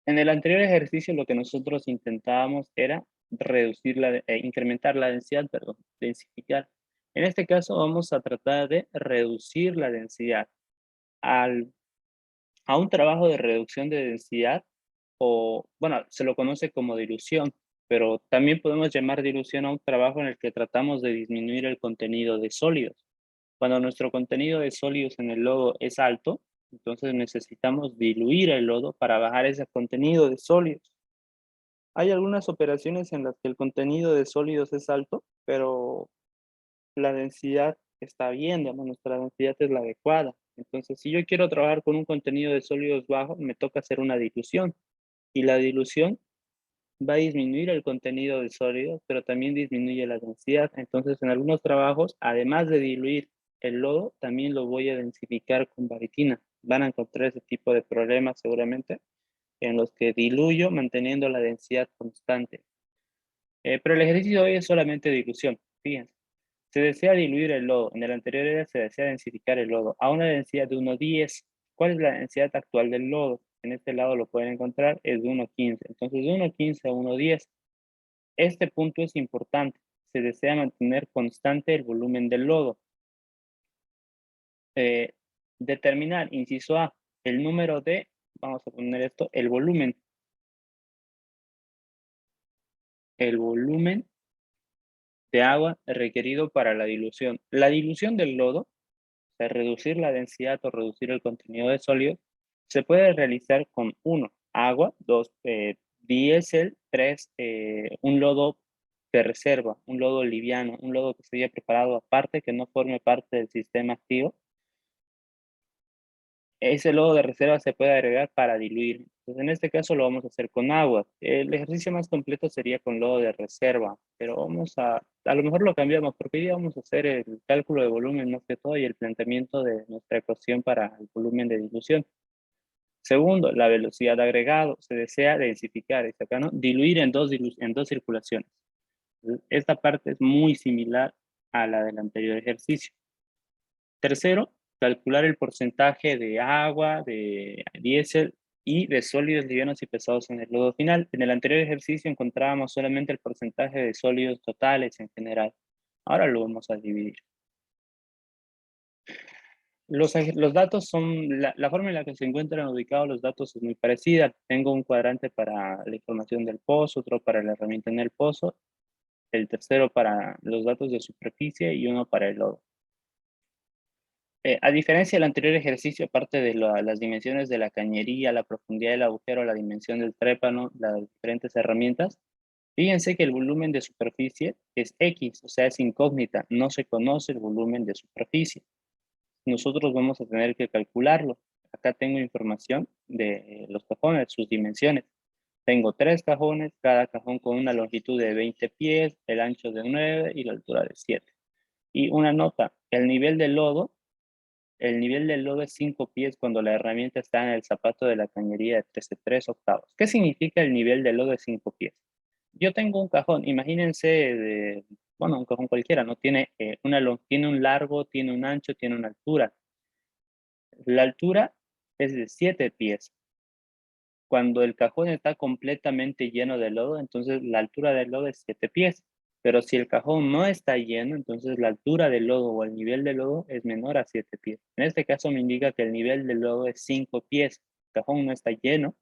En el anterior ejercicio lo que nosotros intentábamos era incrementar la densidad, perdón, densificar. En este caso vamos a tratar de reducir la densidad. Al, a un trabajo de reducción de densidad, o bueno, se lo conoce como dilución, pero también podemos llamar dilución a un trabajo en el que tratamos de disminuir el contenido de sólidos. Cuando nuestro contenido de sólidos en el lodo es alto, entonces necesitamos diluir el lodo para bajar ese contenido de sólidos. Hay algunas operaciones en las que el contenido de sólidos es alto, pero la densidad está bien, digamos, nuestra densidad es la adecuada. Entonces, si yo quiero trabajar con un contenido de sólidos bajo, me toca hacer una dilución. Y la dilución va a disminuir el contenido de sólidos, pero también disminuye la densidad. Entonces, en algunos trabajos, además de diluir el lodo, también lo voy a densificar con baritina. Van a encontrar ese tipo de problemas seguramente, en los que diluyo manteniendo la densidad constante. Pero el ejercicio de hoy es solamente dilución. Fíjense, se desea diluir el lodo. En el anterior era se desea densificar el lodo a una densidad de 1,10. ¿Cuál es la densidad actual del lodo? En este lado lo pueden encontrar, es de 1,15. Entonces, de 1,15 a 1,10. Este punto es importante. Se desea mantener constante el volumen del lodo. Eh, Determinar, inciso A, el número de, vamos a poner esto, el volumen de agua requerido para la dilución. La dilución del lodo, o sea, reducir la densidad o reducir el contenido de sólido, se puede realizar con uno, agua, 2, diésel, 3, un lodo de reserva, un lodo liviano, un lodo que se haya preparado aparte, que no forme parte del sistema activo. Ese lodo de reserva se puede agregar para diluir. Entonces, en este caso lo vamos a hacer con agua. El ejercicio más completo sería con lodo de reserva, pero a lo mejor lo cambiamos porque hoy día vamos a hacer el cálculo de volumen más que todo y el planteamiento de nuestra ecuación para el volumen de dilución. Segundo, la velocidad de agregado. Se desea densificar, es acá, ¿no? Diluir en dos circulaciones. Esta parte es muy similar a la del anterior ejercicio. Tercero, calcular el porcentaje de agua, de diésel y de sólidos livianos y pesados en el lodo final. En el anterior ejercicio encontrábamos solamente el porcentaje de sólidos totales en general. Ahora lo vamos a dividir. Los datos son, la forma en la que se encuentran ubicados los datos es muy parecida. Tengo un cuadrante para la información del pozo, otro para la herramienta en el pozo, el tercero para los datos de superficie y uno para el lodo. A diferencia del anterior ejercicio, aparte de las dimensiones de la cañería, la profundidad del agujero, la dimensión del trépano, las diferentes herramientas, fíjense que el volumen de superficie es X, o sea, es incógnita, no se conoce el volumen de superficie. Nosotros vamos a tener que calcularlo. Acá tengo información de los cajones, sus dimensiones. Tengo 3 cajones, cada cajón con una longitud de 20 pies, el ancho de 9 y la altura de 7. Y una nota, el nivel del lodo es 5 pies cuando la herramienta está en el zapato de la cañería de 13 3/8. ¿Qué significa el nivel del lodo de 5 pies? Yo tengo un cajón, imagínense, bueno, un cajón cualquiera, ¿no? Tiene un largo, tiene un ancho, tiene una altura. La altura es de 7 pies. Cuando el cajón está completamente lleno de lodo, entonces la altura del lodo es 7 pies. Pero si el cajón no está lleno, entonces la altura del lodo o el nivel del lodo es menor a 7 pies. En este caso me indica que el nivel del lodo es 5 pies. El cajón no está lleno.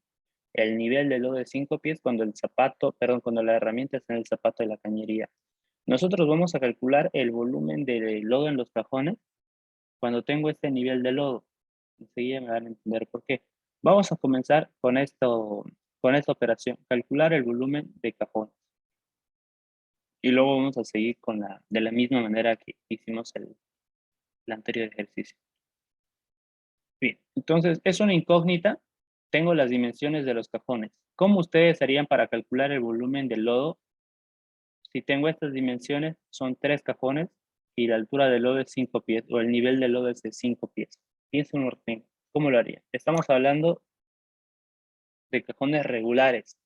El nivel del lodo es 5 pies cuando la herramienta está en el zapato de la cañería. Nosotros vamos a calcular el volumen de lodo en los cajones cuando tengo este nivel de lodo. Enseguida me van a entender por qué. Vamos a comenzar con esta operación, calcular el volumen de cajones. Y luego vamos a seguir de la misma manera que hicimos el anterior ejercicio. Bien, entonces es una incógnita. Tengo las dimensiones de los cajones. ¿Cómo ustedes harían para calcular el volumen del lodo? Si tengo estas dimensiones, son 3 cajones y la altura del lodo es 5 pies, o el nivel del lodo es de 5 pies. Piensen un ratito, ¿cómo lo harían? Estamos hablando de cajones regulares.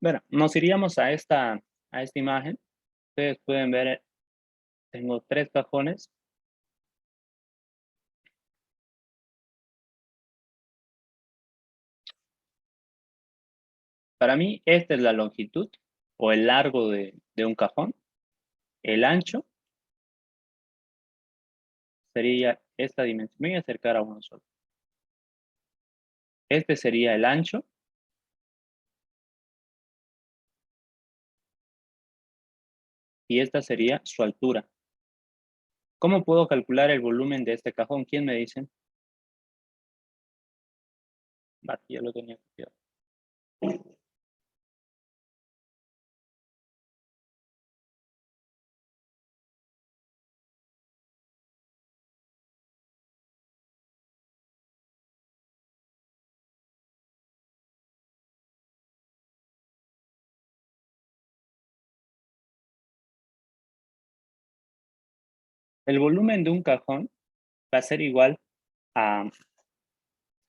Bueno, nos iríamos a esta imagen. Ustedes pueden ver, tengo 3 cajones. Para mí, esta es la longitud o el largo de un cajón. El ancho sería esta dimensión. Me voy a acercar a uno solo. Este sería el ancho. Y esta sería su altura. ¿Cómo puedo calcular el volumen de este cajón? ¿Quién me dice? Aquí ya lo tenía copiado. El volumen de un cajón va a ser igual a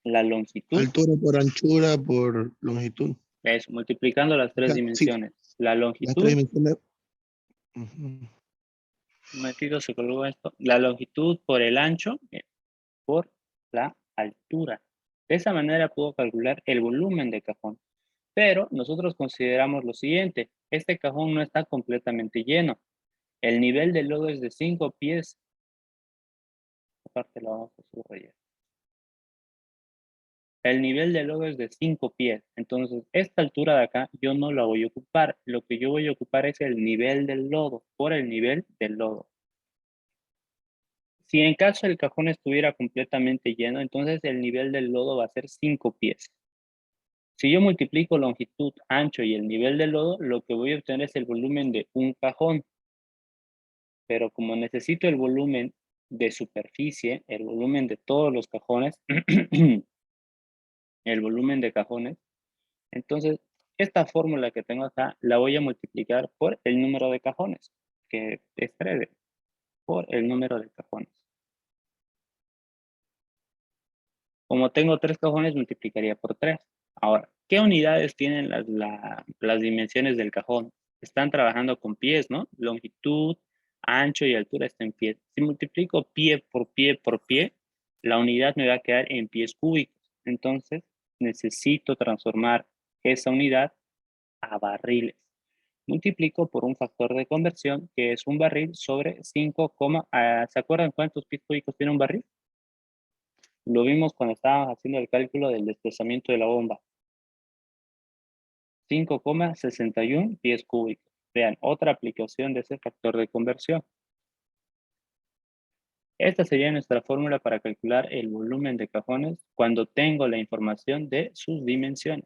la longitud, Altura por anchura por longitud. eso, multiplicando las 3 Sí, dimensiones. La las 3 longitud, dimensiones. un momentito, se colgó esto. La longitud por el ancho por la altura. De esa manera puedo calcular el volumen de cajón. Pero nosotros consideramos lo siguiente, este cajón no está completamente lleno. El nivel del lodo es de 5 pies. Aparte lo vamos a subrayar. El nivel del lodo es de 5 pies. Entonces, esta altura de acá yo no la voy a ocupar. Lo que yo voy a ocupar es el nivel del lodo, por el nivel del lodo. Si en caso el cajón estuviera completamente lleno, entonces el nivel del lodo va a ser 5 pies. Si yo multiplico longitud, ancho y el nivel del lodo, lo que voy a obtener es el volumen de un cajón. Pero como necesito el volumen de superficie, el volumen de todos los cajones, el volumen de cajones, entonces esta fórmula que tengo acá la voy a multiplicar por el número de cajones, que es 3, por el número de cajones. Como tengo 3 cajones, multiplicaría por 3. Ahora, ¿qué unidades tienen las dimensiones del cajón? Están trabajando con pies, ¿no? Longitud, ancho y altura está en pies. Si multiplico pie por pie, la unidad me va a quedar en pies cúbicos. Entonces, necesito transformar esa unidad a barriles. Multiplico por un factor de conversión, que es un barril sobre 5, ¿se acuerdan cuántos pies cúbicos tiene un barril? Lo vimos cuando estábamos haciendo el cálculo del desplazamiento de la bomba. 5,61 pies cúbicos. Vean, otra aplicación de ese factor de conversión. Esta sería nuestra fórmula para calcular el volumen de cajones cuando tengo la información de sus dimensiones.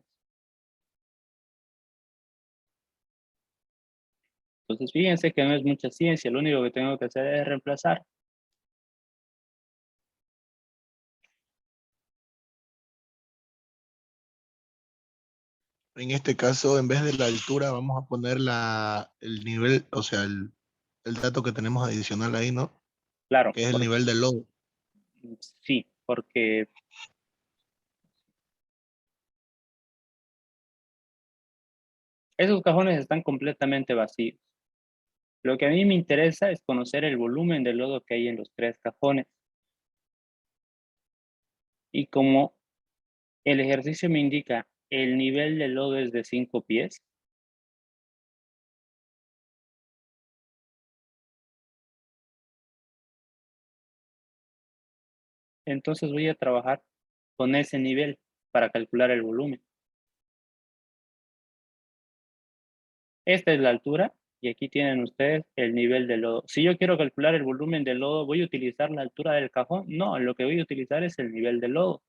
Entonces, fíjense que no es mucha ciencia, lo único que tengo que hacer es reemplazar. En este caso, en vez de la altura, vamos a poner el nivel, o sea, el dato que tenemos adicional ahí, ¿no? Claro, Que es el nivel del lodo. sí, porque esos cajones están completamente vacíos. Lo que a mí me interesa es conocer el volumen de lodo que hay en los 3 cajones. Y como el ejercicio me indica el nivel de lodo es de 5 pies, entonces voy a trabajar con ese nivel para calcular el volumen. Esta es la altura y aquí tienen ustedes el nivel de lodo. Si yo quiero calcular el volumen del lodo, ¿voy a utilizar la altura del cajón? No, lo que voy a utilizar es el nivel del lodo.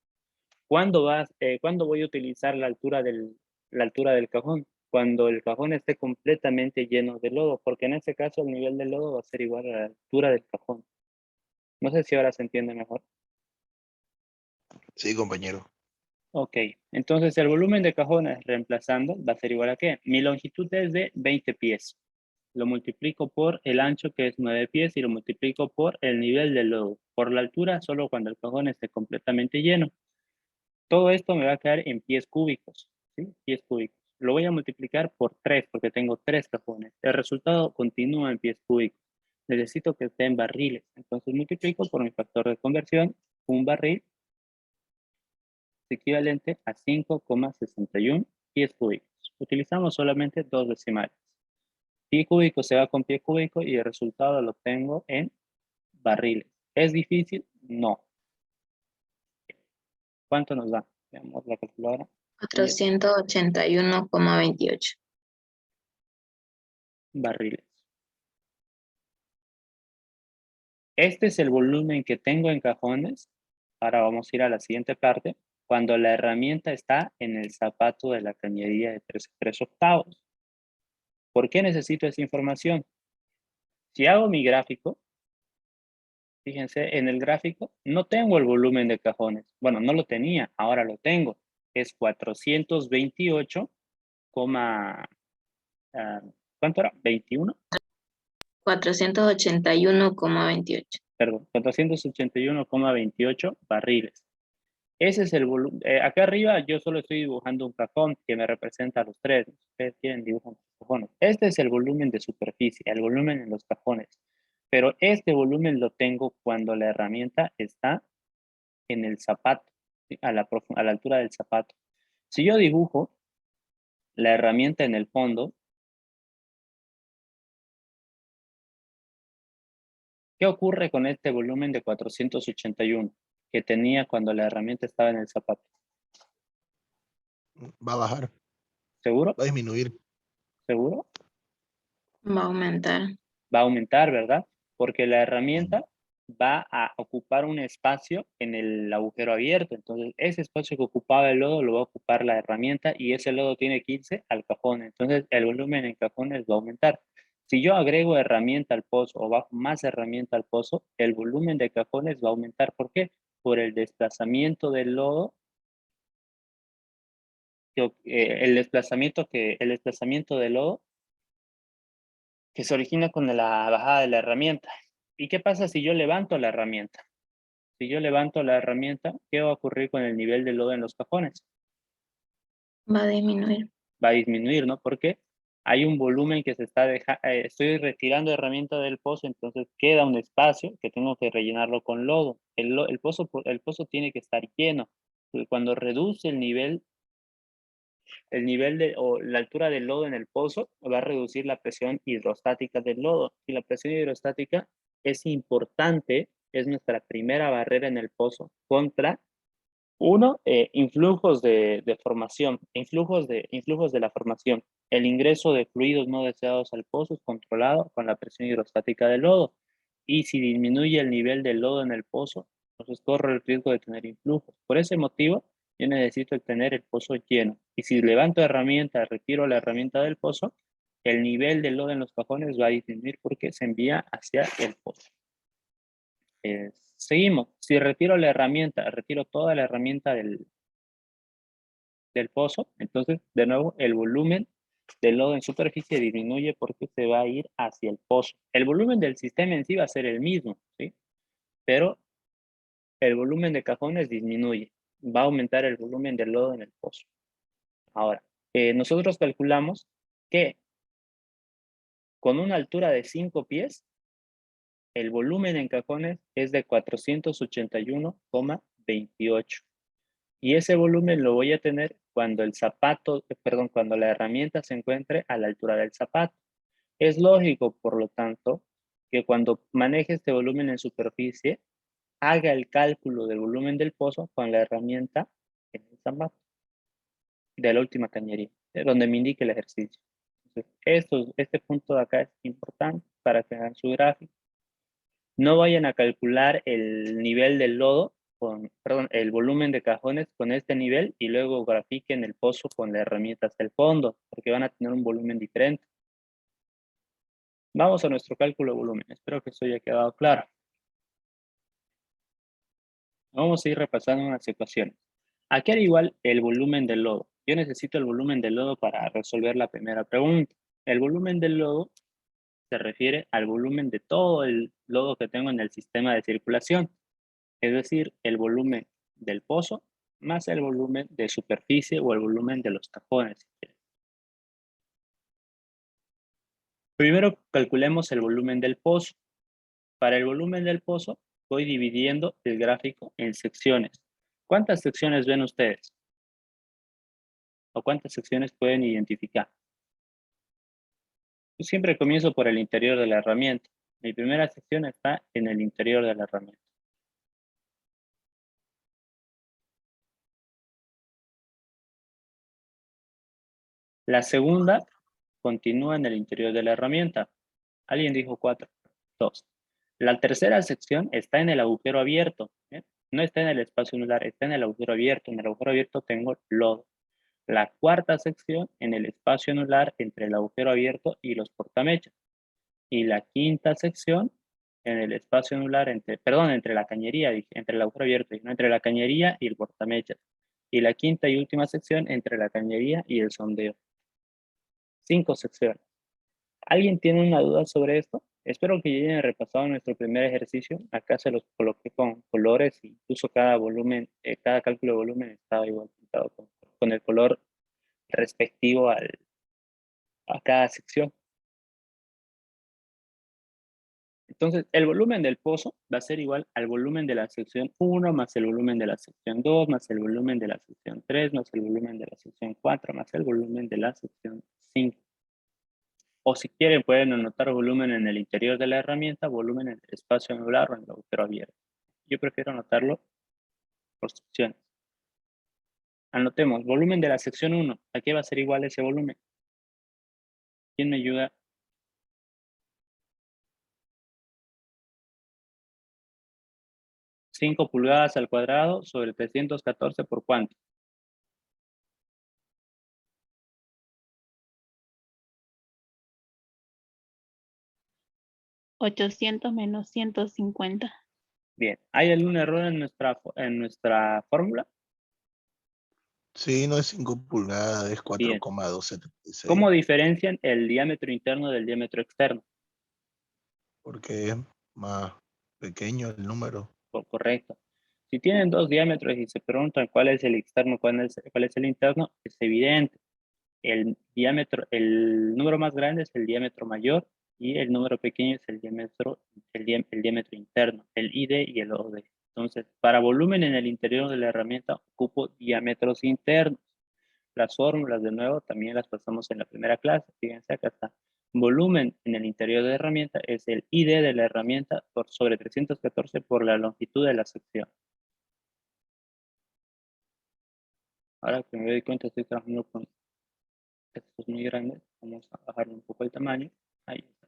¿Cuándo voy a utilizar la altura del cajón? Cuando el cajón esté completamente lleno de lodo, porque en ese caso el nivel del lodo va a ser igual a la altura del cajón. No sé si ahora se entiende mejor. Sí, compañero. Ok, entonces el volumen de cajones reemplazando va a ser igual a ¿qué? Mi longitud es de 20 pies. Lo multiplico por el ancho, que es 9 pies, y lo multiplico por el nivel del lodo. Por la altura, solo cuando el cajón esté completamente lleno. Todo esto me va a quedar en pies cúbicos, ¿sí? Pies cúbicos. lo voy a multiplicar por 3 porque tengo 3 cajones. El resultado continúa en pies cúbicos. Necesito que esté en barriles. Entonces multiplico por mi factor de conversión. Un barril es equivalente a 5,61 pies cúbicos. Utilizamos solamente 2 decimales. Pie cúbico se va con pie cúbico y el resultado lo tengo en barriles. ¿Es difícil? No. ¿Cuánto nos da? Veamos la calculadora. 481,28. Barriles. Este es el volumen que tengo en cajones. Ahora vamos a ir a la siguiente parte. Cuando la herramienta está en el zapato de la cañería de 3/8. ¿Por qué necesito esa información? Si hago mi gráfico, fíjense, en el gráfico no tengo el volumen de cajones. Bueno, no lo tenía, ahora lo tengo. Es 428, ¿cuánto era? ¿21? 481,28. Perdón, 481,28 barriles. Ese es el volumen. Acá arriba yo solo estoy dibujando un cajón que me representa a los 3. Ustedes quieren dibujar los cajones. Este es el volumen de superficie, el volumen en los cajones. Pero este volumen lo tengo cuando la herramienta está en el zapato, ¿sí? a la altura del zapato. Si yo dibujo la herramienta en el fondo, ¿qué ocurre con este volumen de 481 que tenía cuando la herramienta estaba en el zapato? Va a bajar, ¿Seguro? va a disminuir. ¿Seguro? Va a aumentar. Va a aumentar, ¿verdad? Porque la herramienta va a ocupar un espacio en el agujero abierto. Entonces, ese espacio que ocupaba el lodo lo va a ocupar la herramienta y ese lodo tiene que irse al cajón. Entonces, el volumen en cajones va a aumentar. Si yo agrego herramienta al pozo o bajo más herramienta al pozo, el volumen de cajones va a aumentar. ¿Por qué? Por el desplazamiento del lodo, el desplazamiento del lodo que se origina con la bajada de la herramienta. ¿Y qué pasa si yo levanto la herramienta? Si yo levanto la herramienta, ¿qué va a ocurrir con el nivel de lodo en los cajones? Va a disminuir. Va a disminuir, ¿no? Porque hay un volumen que se está dejando, estoy retirando herramienta del pozo, entonces queda un espacio que tengo que rellenarlo con lodo. El pozo tiene que estar lleno. Cuando reduce el nivel o la altura del lodo en el pozo, va a reducir la presión hidrostática del lodo. Y la presión hidrostática es importante, es nuestra primera barrera en el pozo contra, influjos de formación, influjos de la formación. El ingreso de fluidos no deseados al pozo es controlado con la presión hidrostática del lodo. Y si disminuye el nivel del lodo en el pozo, entonces corre el riesgo de tener influjos. Por ese motivo, yo necesito tener el pozo lleno. Y si levanto herramienta, retiro la herramienta del pozo, el nivel del lodo en los cajones va a disminuir porque se envía hacia el pozo. Seguimos. Si retiro toda la herramienta del pozo, entonces, de nuevo, el volumen del lodo en superficie disminuye porque se va a ir hacia el pozo. El volumen del sistema en sí va a ser el mismo, ¿sí? Pero el volumen de cajones disminuye. Va a aumentar el volumen del lodo en el pozo. Ahora, nosotros calculamos que con una altura de 5 pies, el volumen en cajones es de 481,28. Y ese volumen lo voy a tener cuando cuando la herramienta se encuentre a la altura del zapato. Es lógico, por lo tanto, que cuando maneje este volumen en superficie, haga el cálculo del volumen del pozo con la herramienta en el zapato de la última cañería, donde me indique el ejercicio. Entonces, este punto de acá es importante para que hagan su gráfico. No vayan a calcular el nivel del lodo, el volumen de cajones con este nivel y luego grafiquen el pozo con la herramienta hasta el fondo, porque van a tener un volumen diferente. Vamos a nuestro cálculo de volumen. Espero que esto haya quedado claro. Vamos a ir repasando unas ecuaciones. Aquí al igual el volumen del lodo. Yo necesito el volumen del lodo para resolver la primera pregunta. El volumen del lodo se refiere al volumen de todo el lodo que tengo en el sistema de circulación. Es decir, el volumen del pozo más el volumen de superficie o el volumen de los cajones. Primero calculemos el volumen del pozo. Para el volumen del pozo, voy dividiendo el gráfico en secciones. ¿Cuántas secciones ven ustedes? ¿O cuántas secciones pueden identificar? Yo siempre comienzo por el interior de la herramienta. Mi primera sección está en el interior de la herramienta. La segunda continúa en el interior de la herramienta. Alguien dijo 4. 2. La tercera sección está en el agujero abierto. No está en el espacio anular, está en el agujero abierto. En el agujero abierto tengo lodo. La cuarta sección en el espacio anular entre el agujero abierto y los portamechas. Y la quinta sección en el espacio anular entre la cañería, entre el agujero abierto, no, entre la cañería y el portamechas. Y la quinta y última sección entre la cañería y el sondeo. 5 secciones. ¿Alguien tiene una duda sobre esto? Espero que ya hayan repasado nuestro primer ejercicio. Acá se los coloqué con colores, incluso cada volumen, cada cálculo de volumen estaba igual pintado con el color respectivo a cada sección. Entonces, el volumen del pozo va a ser igual al volumen de la sección 1 más el volumen de la sección 2 más el volumen de la sección 3 más el volumen de la sección 4 más el volumen de la sección 5. O si quieren pueden anotar volumen en el interior de la herramienta, volumen en el espacio anular o en el agujero abierto. Yo prefiero anotarlo por secciones. Anotemos, volumen de la sección 1. ¿A qué va a ser igual ese volumen? ¿Quién me ayuda? 5 pulgadas al cuadrado sobre 314 por ¿cuánto? 800 menos 150. Bien, ¿hay algún error en nuestra fórmula? Sí, no es 5 pulgadas, es Bien. 4,276. ¿Cómo diferencian el diámetro interno del diámetro externo? Porque es más pequeño el número. Correcto. Si tienen dos diámetros y se preguntan cuál es el externo, cuál es el interno, es evidente. El número más grande es el diámetro mayor y el número pequeño es el diámetro interno, el ID y el OD. Entonces, para volumen en el interior de la herramienta ocupo diámetros internos. Las fórmulas, de nuevo, también las pasamos en la primera clase. Fíjense, acá está. Volumen en el interior de la herramienta es el ID de la herramienta sobre 314 por la longitud de la sección. Ahora que me doy cuenta, estoy trabajando con textos muy grandes. Vamos a bajarle un poco el tamaño. Ahí está.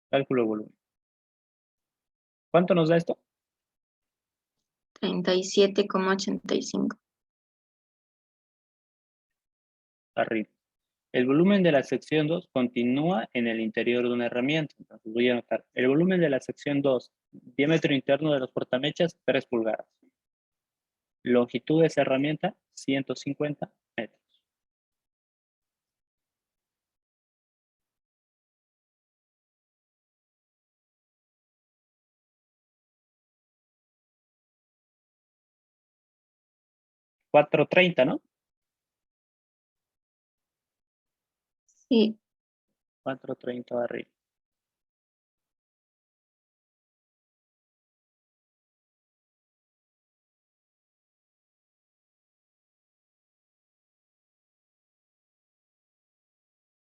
Cálculo de volumen. ¿Cuánto nos da esto? 37,85. Arriba. El volumen de la sección 2 continúa en el interior de una herramienta. Entonces voy a anotar. El volumen de la sección 2, diámetro interno de los portamechas, 3 pulgadas. Longitud de esa herramienta, 150 metros. $430, ¿no? Sí, 430 arriba.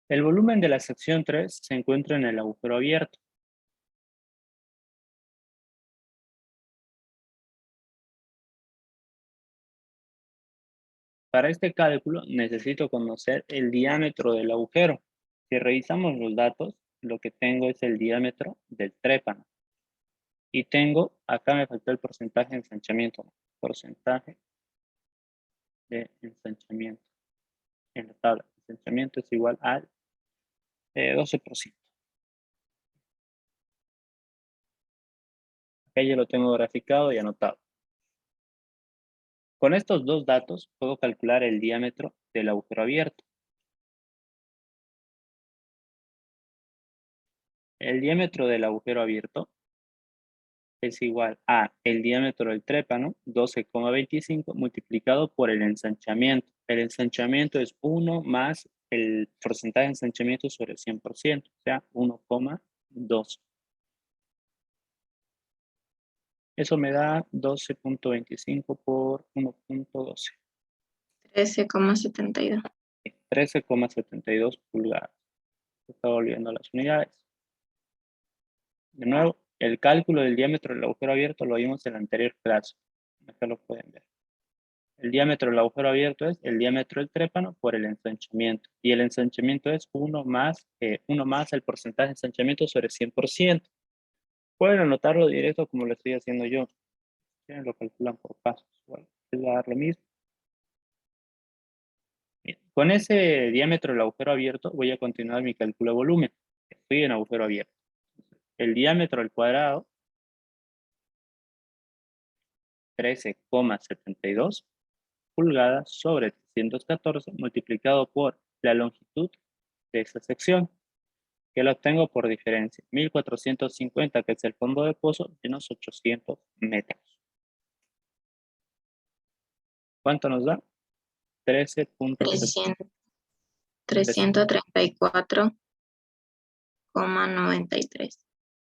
El volumen de la sección 3 se encuentra en el agujero abierto. Para este cálculo necesito conocer el diámetro del agujero. Si revisamos los datos, lo que tengo es el diámetro del trépano. Y tengo, acá me faltó el porcentaje de ensanchamiento. Porcentaje de ensanchamiento. En la tabla, ensanchamiento es igual al 12%. Acá ya lo tengo graficado y anotado. Con estos dos datos puedo calcular el diámetro del agujero abierto. el diámetro del agujero abierto es igual a el diámetro del trépano, 12,25, multiplicado por el ensanchamiento. El ensanchamiento es 1 más el porcentaje de ensanchamiento sobre el 100%, o sea, 1,2. Eso me da 12,25 por 1,12. 13,72. 13,72 pulgadas. Se está volviendo a las unidades. De nuevo, el cálculo del diámetro del agujero abierto lo vimos en la anterior clase. Acá lo pueden ver. El diámetro del agujero abierto es el diámetro del trépano por el ensanchamiento. Y el ensanchamiento es 1 más el porcentaje de ensanchamiento sobre 100%. Pueden anotarlo directo como lo estoy haciendo yo. Lo calculan por pasos. Bueno, les va a dar lo mismo. Bien, con ese diámetro del agujero abierto voy a continuar mi cálculo de volumen. Estoy en agujero abierto. El diámetro al cuadrado, 13,72 pulgadas sobre 314 multiplicado por la longitud de esa sección, que lo obtengo por diferencia. 1450, que es el fondo de pozo, menos 800 metros. ¿Cuánto nos da? 13,73. 334,93.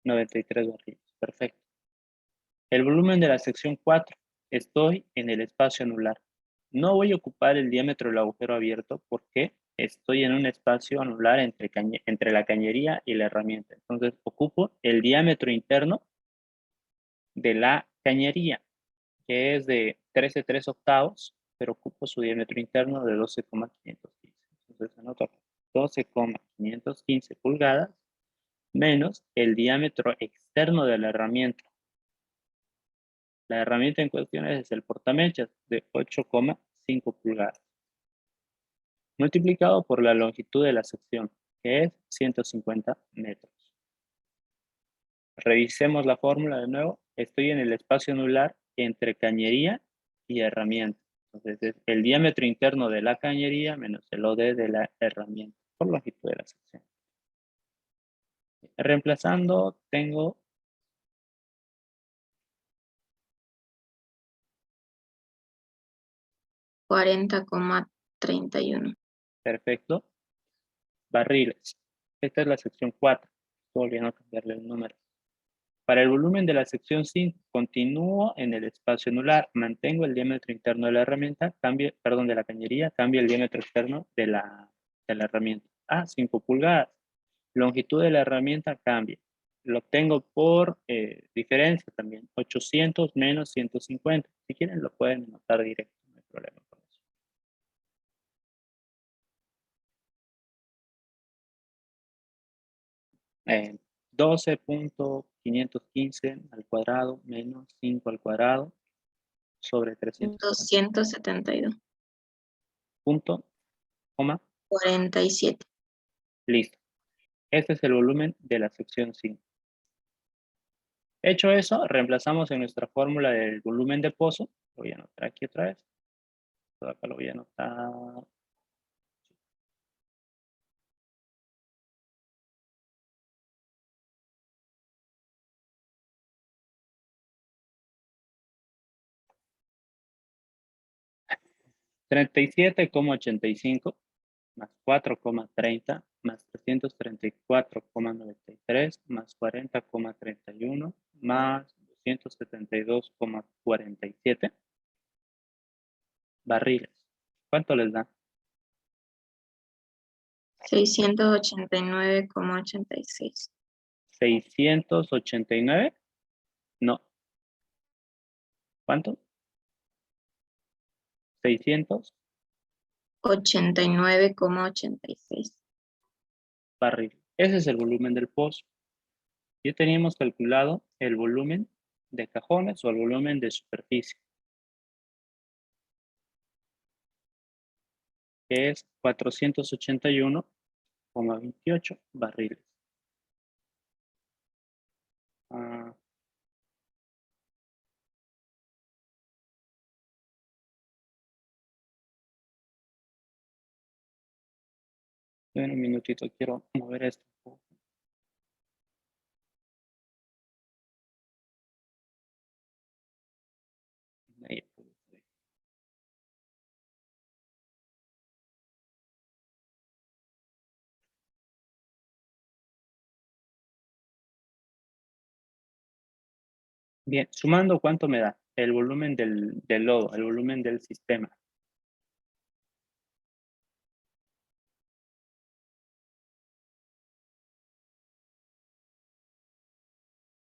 93 barriles. Perfecto. El volumen de la sección 4. Estoy en el espacio anular. No voy a ocupar el diámetro del agujero abierto porque estoy en un espacio anular entre la cañería y la herramienta. Entonces ocupo el diámetro interno de la cañería, que es de 13,3/8, pero ocupo su diámetro interno de 12,515. Entonces anoto 12,515 pulgadas menos el diámetro externo de la herramienta. La herramienta en cuestión es el portamechas de 8,5 pulgadas, multiplicado por la longitud de la sección, que es 150 metros. Revisemos la fórmula de nuevo. Estoy en el espacio anular entre cañería y herramienta. Entonces, es el diámetro interno de la cañería menos el OD de la herramienta por longitud de la sección. Reemplazando, tengo 40,31. perfecto. Barriles. Esta es la sección 4. Estoy volviendo a cambiarle el número. Para el volumen de la sección 5, continúo en el espacio anular, mantengo el diámetro interno de la herramienta, de la cañería, cambio el diámetro externo de la herramienta a 5 pulgadas. Longitud de la herramienta cambia. Lo obtengo por diferencia también, 800 menos 150. Si quieren lo pueden anotar directo, no hay problema con eso. 12,515 al cuadrado menos 5 al cuadrado sobre 300. 272. Punto, coma, 47. listo. Este es el volumen de la sección 5. Hecho eso, reemplazamos en nuestra fórmula del volumen de pozo. Lo voy a anotar aquí otra vez. Todo acá lo voy a anotar. $37,85 más 4,30 más 334,93 más 40,31 más 272,47 barriles. ¿Cuánto les da? 689,86. 689. No. ¿Cuánto? 600 89,86. barriles. Ese es el volumen del pozo. Ya teníamos calculado el volumen de cajones o el volumen de superficie, que es 481,28 barriles. En un minutito quiero mover esto un poco. Bien, sumando, ¿cuánto me da? El volumen del lodo, el volumen del sistema.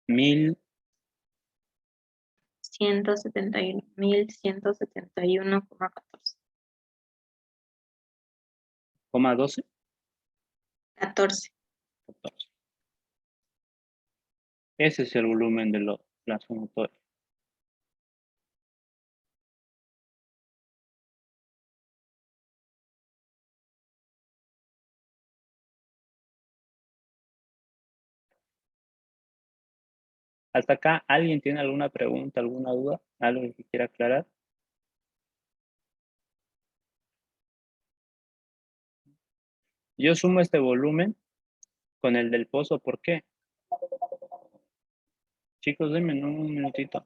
Mil 171.171,14. coma 12. 14. 14. Ese es el volumen de la sumatoria. Hasta acá, ¿alguien tiene alguna pregunta, alguna duda? ¿Algo que quiera aclarar? Yo sumo este volumen con el del pozo, ¿por qué? Chicos, denme un minutito.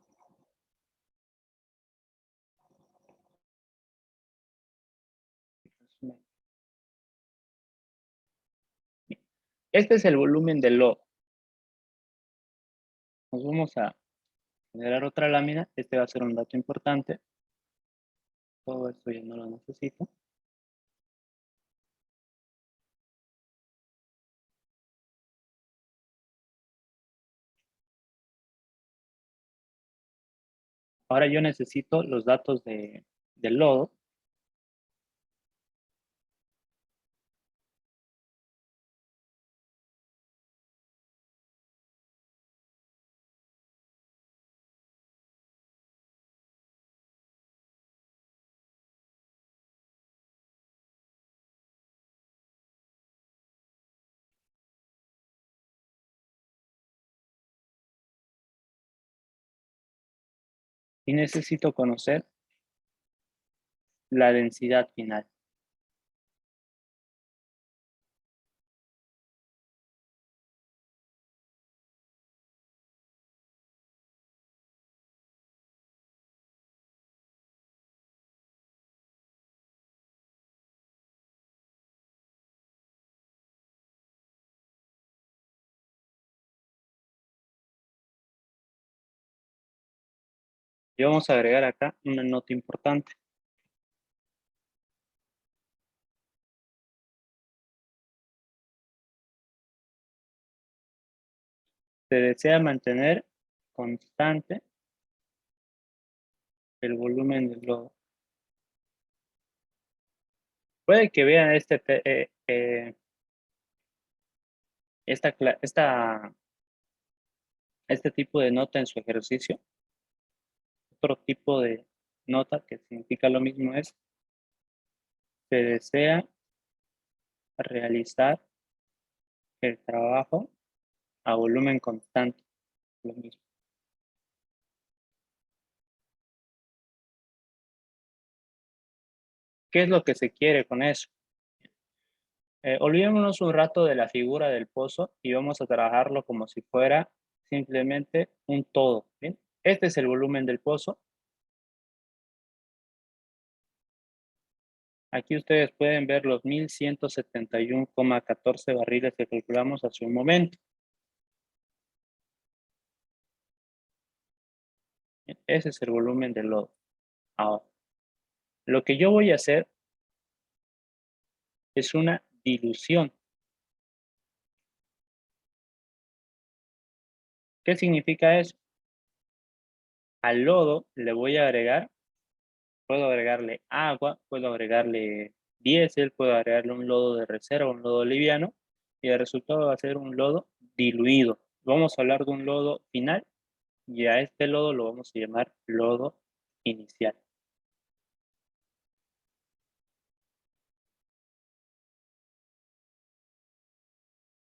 Este es el volumen del lodo. Nos vamos a generar otra lámina. Este va a ser un dato importante. Todo esto ya no lo necesito. Ahora yo necesito los datos del lodo. Y necesito conocer la densidad final. Y vamos a agregar acá una nota importante. Se desea mantener constante el volumen del lodo. Puede que vean este tipo de nota en su ejercicio. Otro tipo de nota que significa lo mismo es: se desea realizar el trabajo a volumen constante. Lo mismo. ¿Qué es lo que se quiere con eso? Olvidémonos un rato de la figura del pozo y vamos a trabajarlo como si fuera simplemente un todo. ¿Bien? Este es el volumen del pozo. Aquí ustedes pueden ver los 1171,14 barriles que calculamos hace un momento. Ese es el volumen del lodo. Ahora, lo que yo voy a hacer es una dilución. ¿Qué significa eso? Al lodo le voy a agregar, puedo agregarle agua, puedo agregarle diésel, puedo agregarle un lodo de reserva, un lodo liviano, y el resultado va a ser un lodo diluido. Vamos a hablar de un lodo final y a este lodo lo vamos a llamar lodo inicial.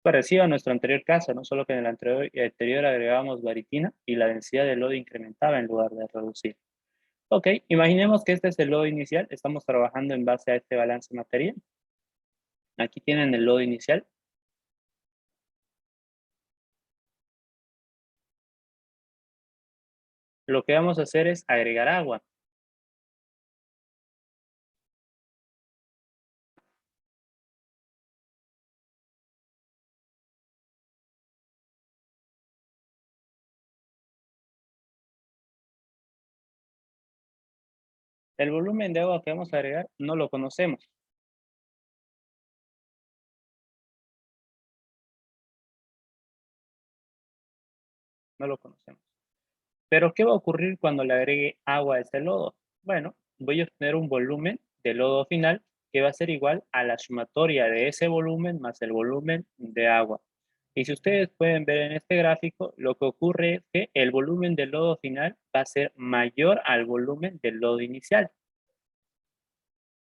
Parecido a nuestro anterior caso, ¿no? Solo que en el anterior agregábamos baritina y la densidad del lodo incrementaba en lugar de reducir. Ok, imaginemos que este es el lodo inicial. Estamos trabajando en base a este balance material. Aquí tienen el lodo inicial. Lo que vamos a hacer es agregar agua. El volumen de agua que vamos a agregar no lo conocemos. No lo conocemos. Pero, ¿qué va a ocurrir cuando le agregue agua a ese lodo? Bueno, voy a obtener un volumen de lodo final que va a ser igual a la sumatoria de ese volumen más el volumen de agua. Y si ustedes pueden ver en este gráfico, lo que ocurre es que el volumen del lodo final va a ser mayor al volumen del lodo inicial.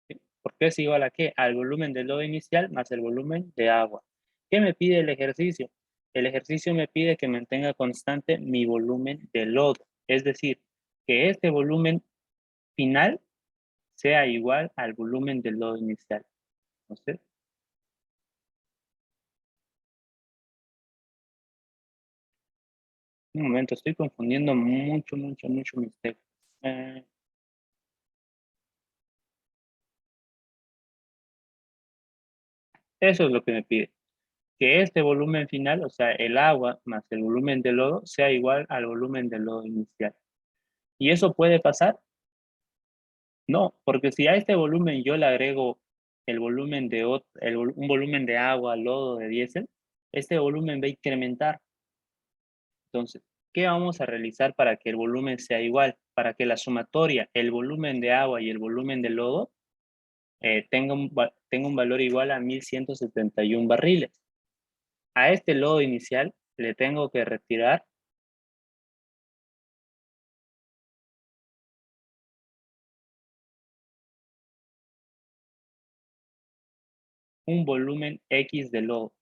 ¿Sí? ¿Por qué es igual a qué? Al volumen del lodo inicial más el volumen de agua. ¿Qué me pide el ejercicio? El ejercicio me pide que mantenga constante mi volumen de lodo. Es decir, que este volumen final sea igual al volumen del lodo inicial. Entonces, un momento, estoy confundiendo mucho mis textos. Eso es lo que me pide. Que este volumen final, o sea, el agua más el volumen del lodo, sea igual al volumen del lodo inicial. ¿Y eso puede pasar? No, porque si a este volumen yo le agrego el volumen de un volumen de agua, lodo, de diésel, este volumen va a incrementar. Entonces, ¿qué vamos a realizar para que el volumen sea igual? Para que la sumatoria, el volumen de agua y el volumen de lodo, tenga un valor igual a 1171 barriles. A este lodo inicial le tengo que retirar un volumen X de lodo.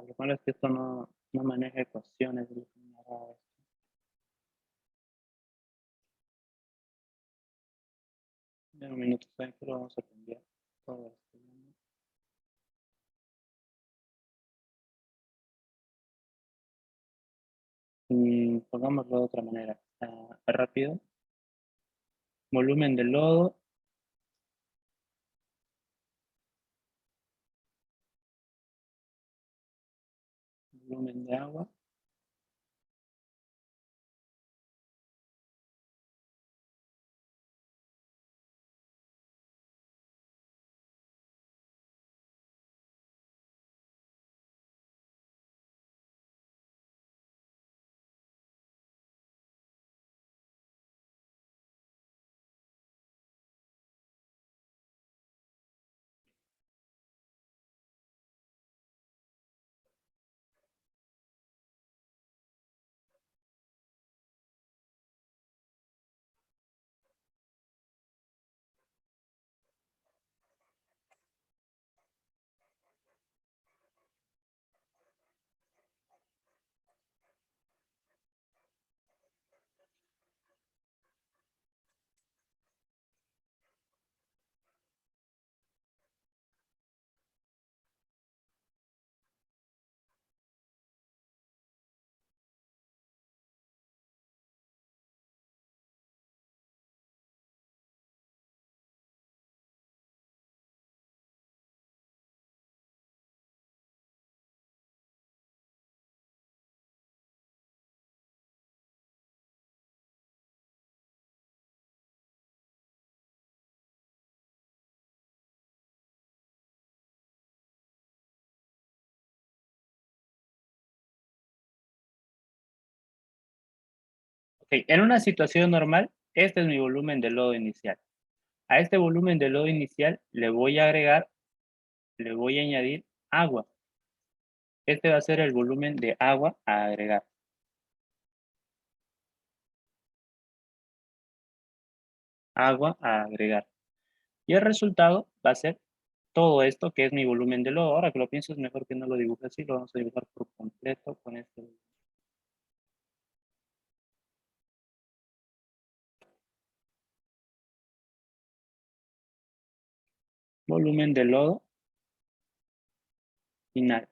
Lo malo es que esto no maneja ecuaciones. En un minuto, ¿saben qué? Lo vamos a cambiar todo esto. Pongámoslo de otra manera. Rápido. Volumen de lodo. Volumen de agua. Ok, en una situación normal, este es mi volumen de lodo inicial. A este volumen de lodo inicial le voy a añadir agua. Este va a ser el volumen de agua a agregar. Agua a agregar. Y el resultado va a ser todo esto que es mi volumen de lodo. Ahora que lo pienso es mejor que no lo dibuje así, lo vamos a dibujar por completo con este volumen de lodo final.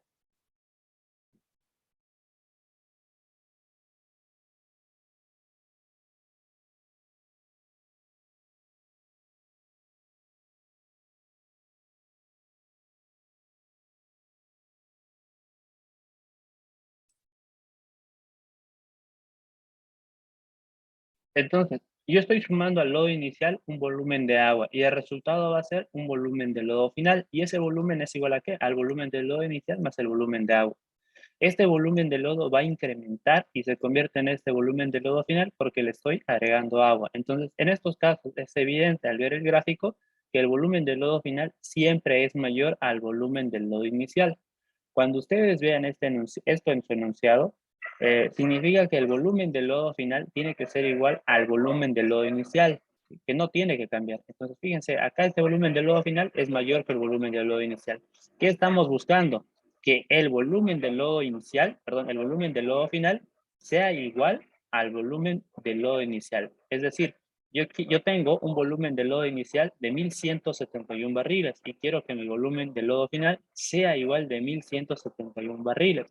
Entonces, yo estoy sumando al lodo inicial un volumen de agua y el resultado va a ser un volumen de lodo final. ¿Y ese volumen es igual a qué? Al volumen del lodo inicial más el volumen de agua. Este volumen de lodo va a incrementar y se convierte en este volumen de lodo final porque le estoy agregando agua. Entonces, en estos casos es evidente al ver el gráfico que el volumen del lodo final siempre es mayor al volumen del lodo inicial. Cuando ustedes vean esto en su enunciado, significa que el volumen del lodo final tiene que ser igual al volumen del lodo inicial, que no tiene que cambiar. Entonces, fíjense, acá este volumen del lodo final es mayor que el volumen del lodo inicial. ¿Qué estamos buscando? Que el volumen del lodo inicial, perdón, el volumen del lodo final sea igual al volumen del lodo inicial. Es decir, yo tengo un volumen de lodo inicial de 1171 barriles y quiero que mi volumen de lodo final sea igual de 1171 barriles.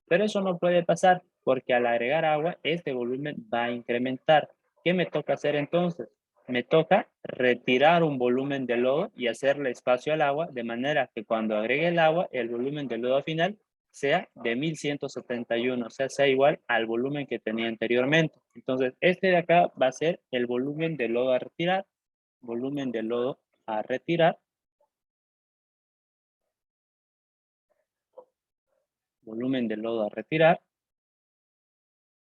Pero eso no puede pasar porque al agregar agua, este volumen va a incrementar. ¿Qué me toca hacer entonces? Me toca retirar un volumen de lodo y hacerle espacio al agua de manera que cuando agregue el agua, el volumen de lodo final sea de 1171, o sea igual al volumen que tenía anteriormente. Entonces, este de acá va a ser el volumen de lodo a retirar, volumen de lodo a retirar, volumen de lodo a retirar,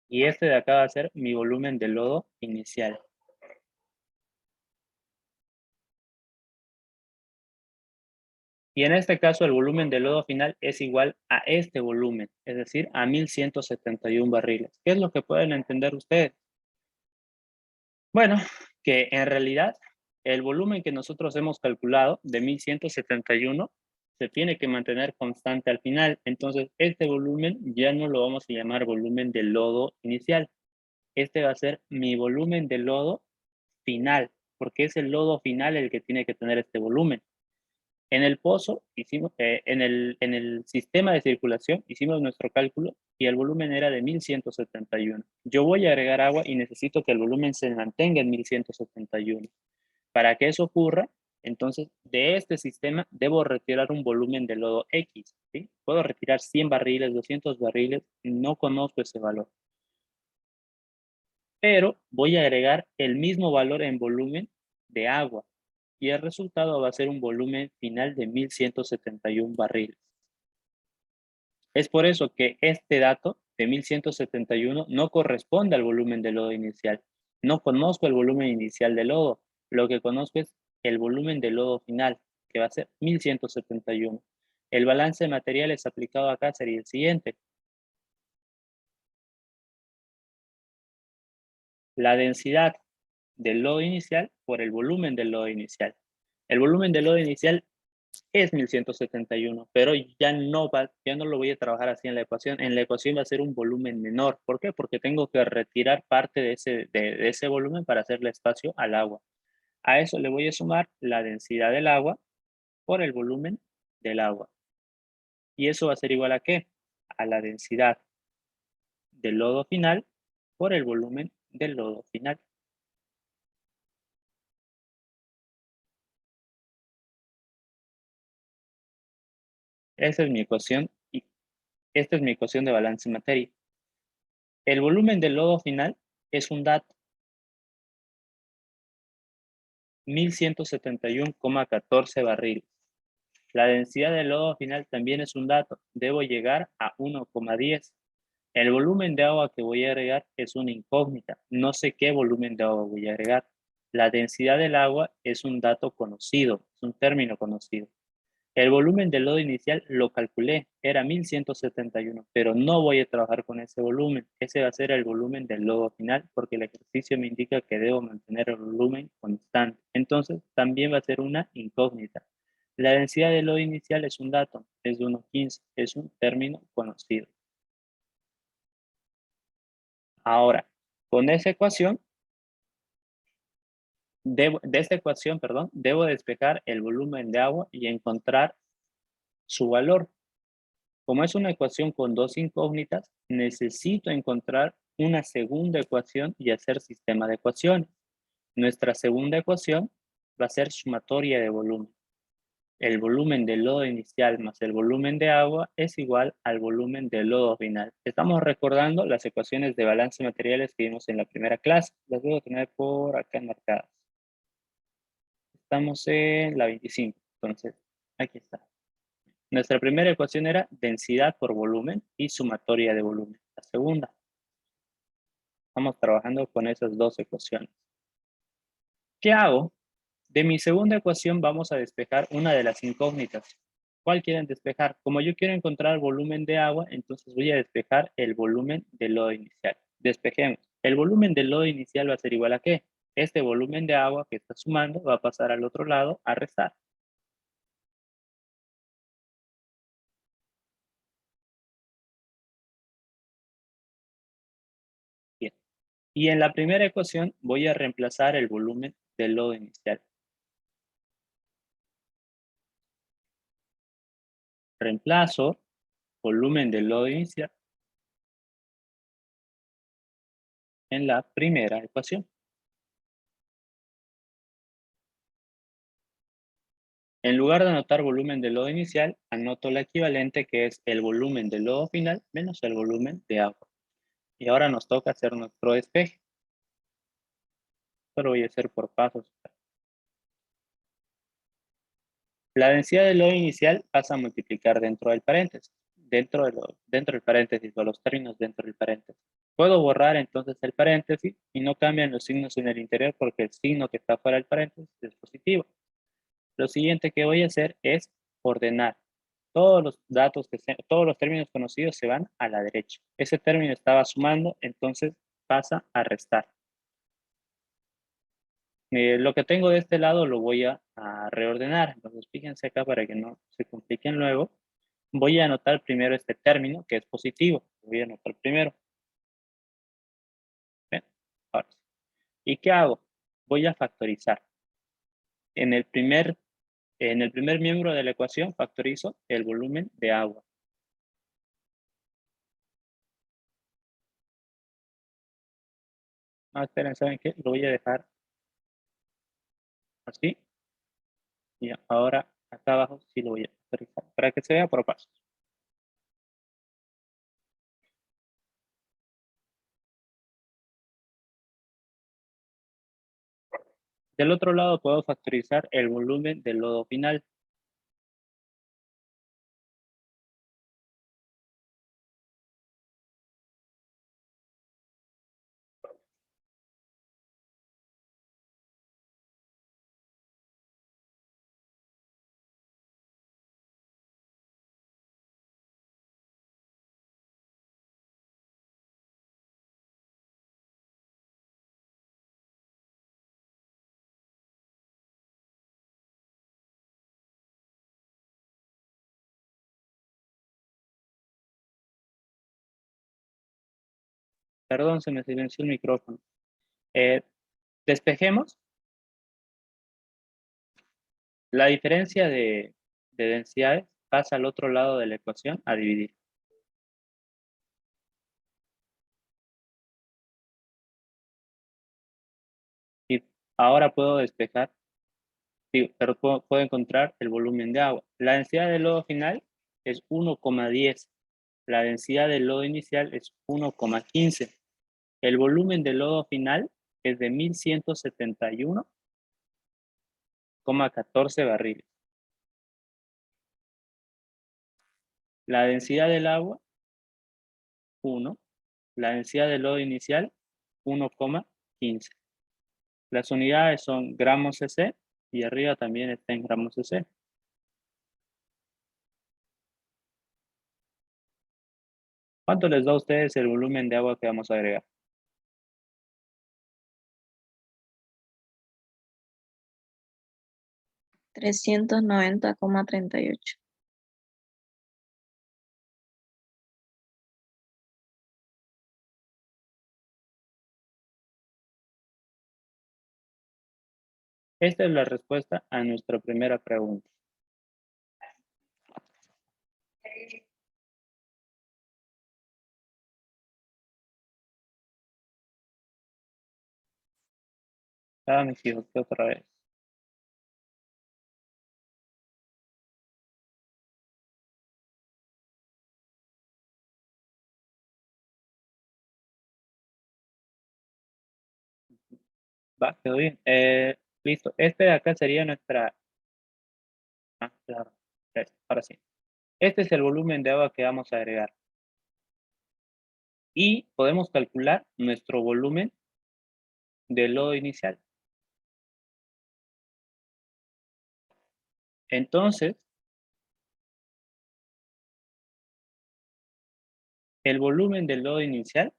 y este de acá va a ser mi volumen de lodo inicial. Y en este caso el volumen de lodo final es igual a este volumen, es decir, a 1171 barriles. ¿Qué es lo que pueden entender ustedes? Bueno, que en realidad el volumen que nosotros hemos calculado de 1171 se tiene que mantener constante al final. Entonces, este volumen ya no lo vamos a llamar volumen de lodo inicial. Este va a ser mi volumen de lodo final, porque es el lodo final el que tiene que tener este volumen. En el pozo, en el sistema de circulación, hicimos nuestro cálculo y el volumen era de 1171. Yo voy a agregar agua y necesito que el volumen se mantenga en 1171. Para que eso ocurra, entonces, de este sistema debo retirar un volumen de lodo X, ¿sí? Puedo retirar 100 barriles, 200 barriles, no conozco ese valor. Pero voy a agregar el mismo valor en volumen de agua y el resultado va a ser un volumen final de 1171 barriles. Es por eso que este dato de 1171 no corresponde al volumen de lodo inicial. No conozco el volumen inicial de lodo. Lo que conozco es el volumen de lodo final, que va a ser 1171. El balance de materiales aplicado acá sería el siguiente. La densidad del lodo inicial por el volumen del lodo inicial. El volumen del lodo inicial es 1171, pero ya no lo voy a trabajar así en la ecuación. En la ecuación va a ser un volumen menor. ¿Por qué? Porque tengo que retirar parte de ese volumen para hacerle espacio al agua. A eso le voy a sumar la densidad del agua por el volumen del agua. Y eso va a ser igual a ¿qué? A la densidad del lodo final por el volumen del lodo final. Esa es mi ecuación y esta es mi ecuación de balance en materia. El volumen del lodo final es un dato. 1171,14 barriles. La densidad del lodo final también es un dato. Debo llegar a 1,10. El volumen de agua que voy a agregar es una incógnita. No sé qué volumen de agua voy a agregar. La densidad del agua es un dato conocido, es un término conocido. El volumen del lodo inicial lo calculé, era 1171, pero no voy a trabajar con ese volumen. Ese va a ser el volumen del lodo final porque el ejercicio me indica que debo mantener el volumen constante. Entonces, también va a ser una incógnita. La densidad del lodo inicial es un dato, es de 1,15, es un término conocido. Ahora, con esa ecuación, debo despejar el volumen de agua y encontrar su valor. Como es una ecuación con dos incógnitas, necesito encontrar una segunda ecuación y hacer sistema de ecuaciones. Nuestra segunda ecuación va a ser sumatoria de volumen. el volumen de lodo inicial más el volumen de agua es igual al volumen de lodo final. Estamos recordando las ecuaciones de balance de materiales que vimos en la primera clase. Las voy a tener por acá marcadas. Estamos en la 25, entonces aquí está. Nuestra primera ecuación era densidad por volumen y sumatoria de volumen. La segunda. Estamos trabajando con esas dos ecuaciones. ¿Qué hago? De mi segunda ecuación vamos a despejar una de las incógnitas. ¿Cuál quieren despejar? Como yo quiero encontrar el volumen de agua, entonces voy a despejar el volumen del lodo inicial. Despejemos. El volumen del lodo inicial va a ser igual a ¿qué? Este volumen de agua que está sumando va a pasar al otro lado a restar. Bien. Y en la primera ecuación voy a reemplazar el volumen del lodo inicial. Reemplazo volumen del lodo inicial en la primera ecuación. En lugar de anotar volumen del lodo inicial, anoto la equivalente que es el volumen del lodo final menos el volumen de agua. Y ahora nos toca hacer nuestro despeje. Esto lo voy a hacer por pasos. La densidad del lodo inicial pasa a multiplicar dentro del paréntesis. Dentro del paréntesis o los términos dentro del paréntesis. Puedo borrar entonces el paréntesis y no cambian los signos en el interior porque el signo que está fuera del paréntesis es positivo. Lo siguiente que voy a hacer es ordenar. Todos los datos, todos los términos conocidos se van a la derecha. Ese término estaba sumando, entonces pasa a restar. Lo que tengo de este lado lo voy a reordenar. Entonces fíjense acá para que no se compliquen luego. Voy a anotar primero este término que es positivo. Voy a anotar primero. ¿Ven? Ahora sí. ¿Y qué hago? Voy a factorizar. En el primer miembro de la ecuación factorizo el volumen de agua. Ah, esperen, ¿saben qué? Lo voy a dejar así. Y ahora acá abajo sí lo voy a factorizar para que se vea por pasos. Del otro lado puedo factorizar el volumen del lodo final. Perdón, se me silenció el micrófono. Despejemos. La diferencia de densidades pasa al otro lado de la ecuación a dividir. Y ahora puedo despejar, pero puedo encontrar el volumen de agua. La densidad del lodo final es 1,10. La densidad del lodo inicial es 1,15. El volumen del lodo final es de 1171,14 barriles. La densidad del agua, 1. La densidad del lodo inicial, 1,15. Las unidades son gramos cc y arriba también está en gramos cc. ¿Cuánto les da a ustedes el volumen de agua que vamos a agregar? $390,38. Esta es la respuesta a nuestra primera pregunta. Ah, me equivoqué otra vez. Va, quedó bien. Listo. Este de acá sería nuestra... Ah, claro. Ahora sí. Este es el volumen de agua que vamos a agregar. Y podemos calcular nuestro volumen de lodo inicial. Entonces, el volumen del lodo inicial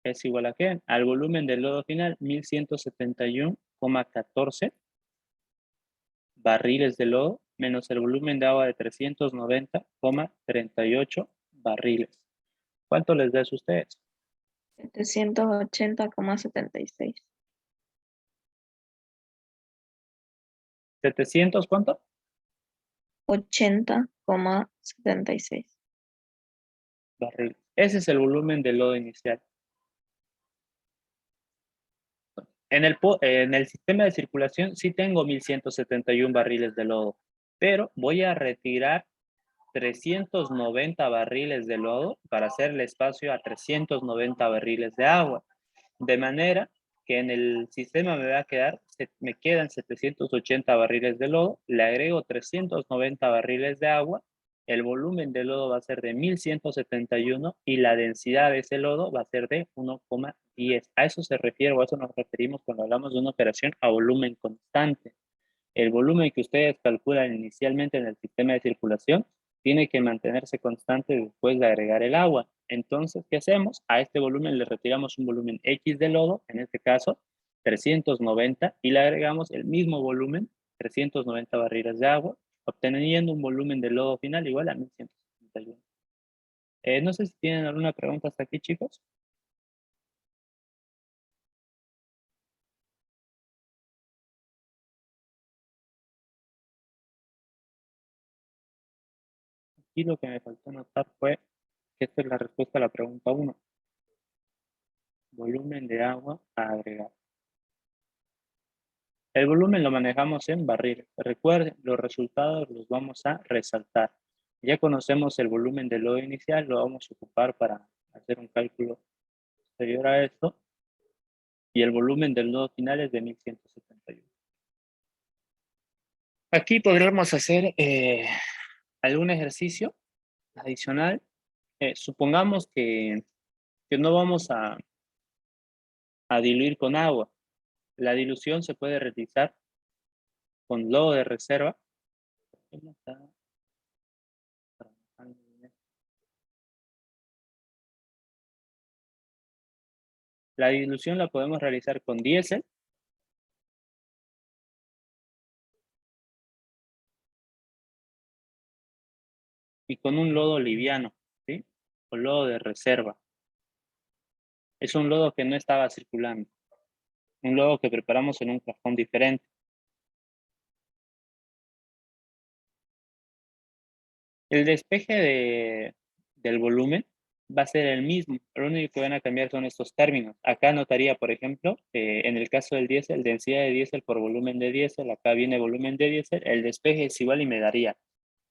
es igual a ¿qué? Al volumen del lodo final, 1171,14 barriles de lodo, menos el volumen de agua de 390,38 barriles. ¿Cuánto les da eso a ustedes? 780,76. ¿700 cuánto? 80,76. Barriles. Ese es el volumen del lodo inicial. En el sistema de circulación sí tengo 1171 barriles de lodo, pero voy a retirar 390 barriles de lodo para hacerle espacio a 390 barriles de agua. De manera que en el sistema me quedan 780 barriles de lodo, le agrego 390 barriles de agua, el volumen de lodo va a ser de 1171 y la densidad de ese lodo va a ser de 1,10. A eso se refiere, o a eso nos referimos cuando hablamos de una operación a volumen constante. El volumen que ustedes calculan inicialmente en el sistema de circulación tiene que mantenerse constante después de agregar el agua. Entonces, ¿qué hacemos? A este volumen le retiramos un volumen X de lodo, en este caso 390, y le agregamos el mismo volumen, 390 barriles de agua, obteniendo un volumen de lodo final igual a 1171. No sé si tienen alguna pregunta hasta aquí, chicos. Aquí lo que me faltó anotar fue que esta es la respuesta a la pregunta 1. Volumen de agua a agregar. El volumen lo manejamos en barriles. Recuerden, los resultados los vamos a resaltar. Ya conocemos el volumen del lodo inicial, lo vamos a ocupar para hacer un cálculo posterior a esto. Y el volumen del lodo final es de 1171. Aquí podríamos hacer algún ejercicio adicional. Supongamos que no vamos a diluir con agua. La dilución se puede realizar con lodo de reserva. La dilución la podemos realizar con diésel y con un lodo liviano, ¿sí? O lodo de reserva. Es un lodo que no estaba circulando. Un lodo que preparamos en un cajón diferente. El despeje del volumen va a ser el mismo. Lo único que van a cambiar son estos términos. Acá anotaría, por ejemplo, en el caso del diésel, densidad de diésel por volumen de diésel. Acá viene volumen de diésel. El despeje es igual y me daría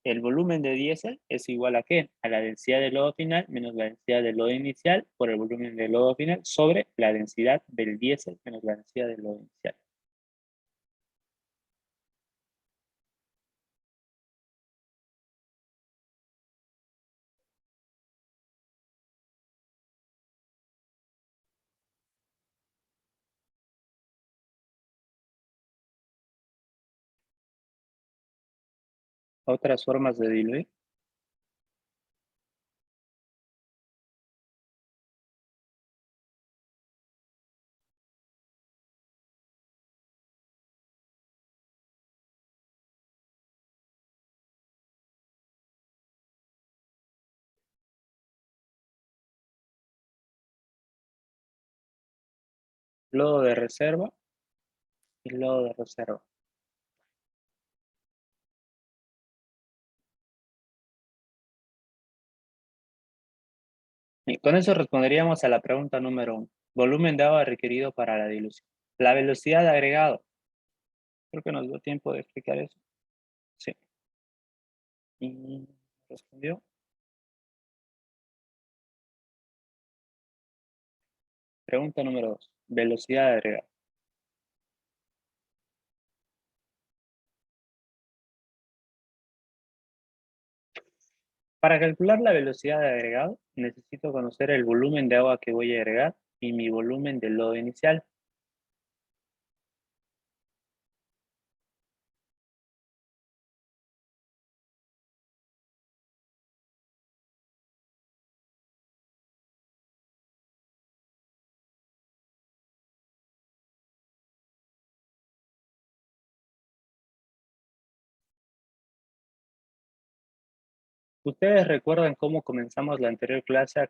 el volumen de diésel es igual a ¿qué? A la densidad del lodo final menos la densidad del lodo inicial por el volumen del lodo final sobre la densidad del diésel menos la densidad del lodo inicial. Otras formas de diluir. Lodo de reserva y lodo de reserva. Y con eso responderíamos a la pregunta número 1. Volumen de agua requerido para la dilución. La velocidad de agregado. Creo que nos dio tiempo de explicar eso. Sí. Y respondió. Pregunta número 2. Velocidad de agregado. Para calcular la velocidad de agregado, necesito conocer el volumen de agua que voy a agregar y mi volumen de lodo inicial. Ustedes recuerdan cómo comenzamos la anterior clase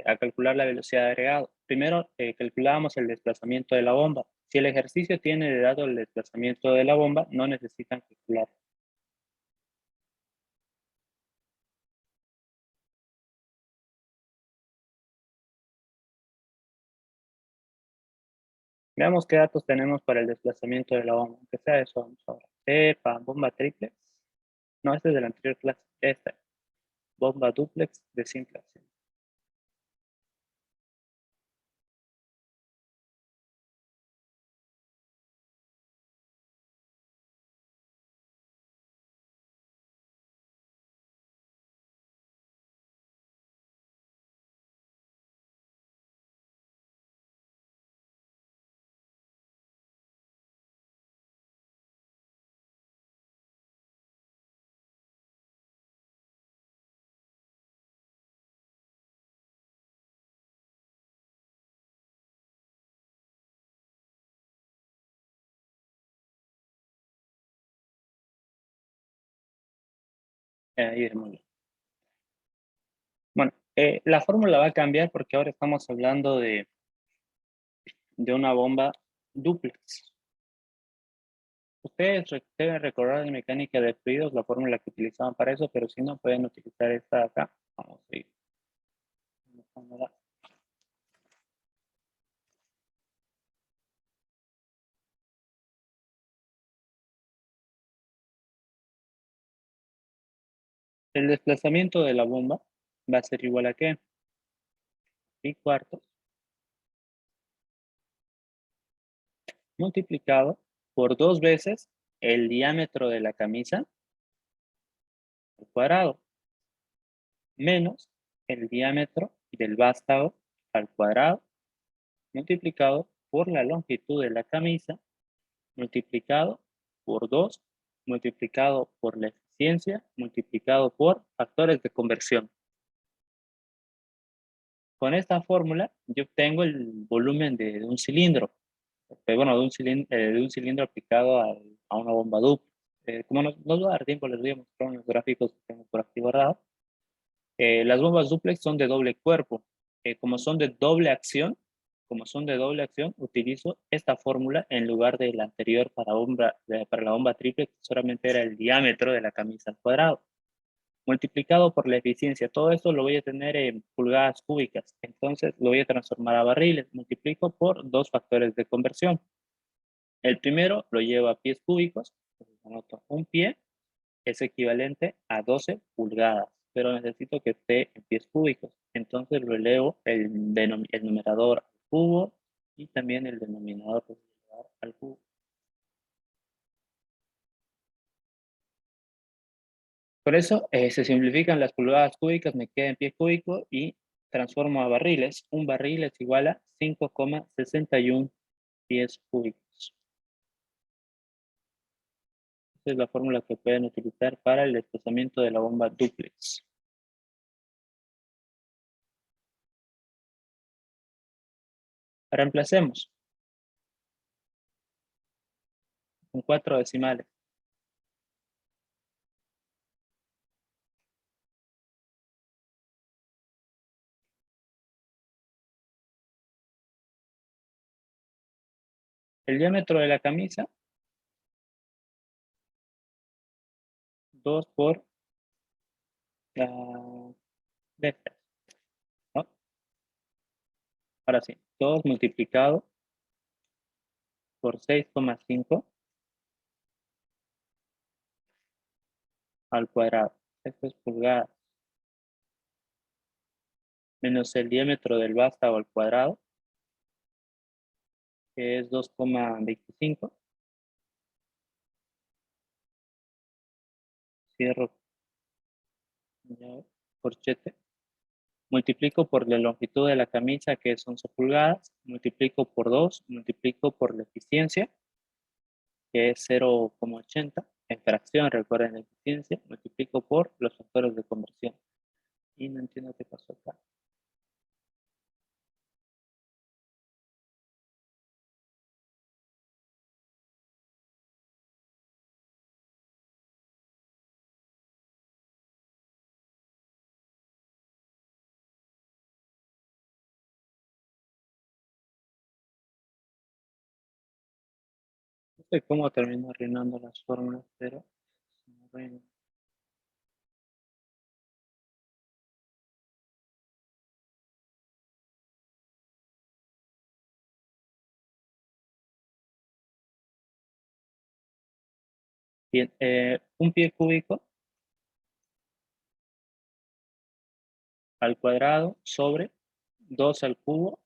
a calcular la velocidad de agregado. Primero calculábamos el desplazamiento de la bomba. Si el ejercicio tiene de dado el desplazamiento de la bomba, no necesitan calcular. Veamos qué datos tenemos para el desplazamiento de la bomba. Aunque sea eso, vamos ahora. Bomba triplex. No, este es de la anterior clase. Esta. Bomba duplex de simple acción. Ahí muy bien. Bueno, la fórmula va a cambiar porque ahora estamos hablando de una bomba dúplex. Ustedes deben recordar en mecánica de fluidos la fórmula que utilizaban para eso, pero si no, pueden utilizar esta de acá. Vamos a ir. El desplazamiento de la bomba va a ser igual a ¿qué? Pi cuartos multiplicado por 2 veces el diámetro de la camisa al cuadrado menos el diámetro del vástago al cuadrado multiplicado por la longitud de la camisa multiplicado por 2 multiplicado por la eficiencia multiplicado por factores de conversión. Con esta fórmula yo obtengo el volumen de un cilindro. Bueno, de un cilindro aplicado a una bomba dupla. Como nos va a dar tiempo, les voy a mostrar unos gráficos que tengo por aquí guardados. Las bombas duplex son de doble cuerpo. Como son de doble acción, utilizo esta fórmula en lugar de la anterior para la bomba triple, que solamente era el diámetro de la camisa al cuadrado. Multiplicado por la eficiencia. Todo esto lo voy a tener en pulgadas cúbicas. Entonces lo voy a transformar a barriles. Multiplico por 2 factores de conversión. El primero lo llevo a pies cúbicos. Anoto un pie es equivalente a 12 pulgadas, pero necesito que esté en pies cúbicos. Entonces lo elevo el numerador al cubo y también el denominador al cubo. Por eso se simplifican las pulgadas cúbicas, me queda en pies cúbicos y transformo a barriles. Un barril es igual a 5,61 pies cúbicos. Esa es la fórmula que pueden utilizar para el desplazamiento de la bomba dúplex. Reemplacemos con 4 decimales. El diámetro de la camisa, 2 por la de 3, ¿no? Ahora sí, 2 multiplicado por 6,5 al cuadrado. Esto es pulgadas. Menos el diámetro del vástago al cuadrado, que es 2,25. Cierro. corchete, multiplico por la longitud de la camisa, que es 11 pulgadas, multiplico por 2, multiplico por la eficiencia, que es 0,80, en fracción, recuerden la eficiencia, multiplico por los factores de conversión. Y no entiendo qué pasó acá. No sé cómo termino arruinando las fórmulas, pero se me arruina. Bien, un pie cúbico al cuadrado sobre 2 al cubo